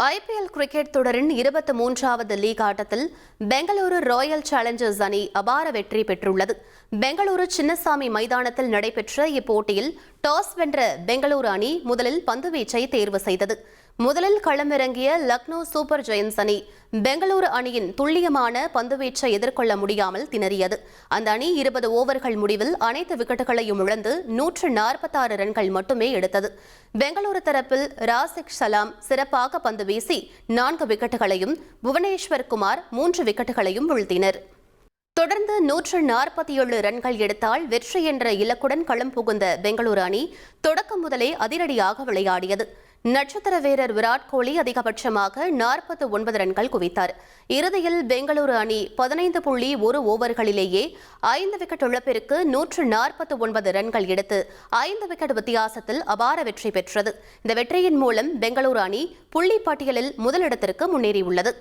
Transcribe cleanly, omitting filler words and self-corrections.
IPL cricket தொடரின் 23வது league ஆட்டத்தில் Bengaluru Royal Challengers அணி அபார வெற்றி பெற்றுள்ளது. பெங்களூரு சின்னசாமி மைதானத்தில் நடைபெற்ற இப்போட்டியில் டாஸ் வென்ற பெங்களூரு அணி முதலில் பந்துவீச்சை தேர்வு செய்தது. முதலில் களமிறங்கிய லக்னோ சூப்பர் ஜெயன்ஸ் அணி பெங்களூரு அணியின் துல்லியமான பந்துவீச்சை எதிர்கொள்ள முடியாமல் திணறியது. அந்த அணி 20 ஓவர்கள் முடிவில் அனைத்து விக்கெட்டுகளையும் இழந்து 146 ரன்கள் மட்டுமே எடுத்தது. பெங்களூரு தரப்பில் ராசிக் சலாம் சிறப்பாக பந்து வீசி 4 விக்கெட்டுகளையும், புவனேஸ்வர் குமார் 3 விக்கெட்டுகளையும் வீழ்த்தினர். தொடர்ந்து 147 ரன்கள் எடுத்தால் வெற்றி என்ற இலக்குடன் களம் புகுந்த பெங்களூரு அணி தொடக்கம் முதலே அதிரடியாக விளையாடியது. நட்சத்திர வீரர் விராட் கோலி அதிகபட்சமாக 49 ரன்கள் குவித்தார். இறுதியில் பெங்களூரு அணி 15.1 ஓவர்களிலேயே 5 விக்கெட் இழப்பிற்கு 149 ரன்கள் எடுத்து 5 விக்கெட் வித்தியாசத்தில் அபார வெற்றி பெற்றது. இந்த வெற்றியின் மூலம் பெங்களூரு அணி புள்ளி பட்டியலில் முதலிடத்திற்கு முன்னேறியுள்ளது.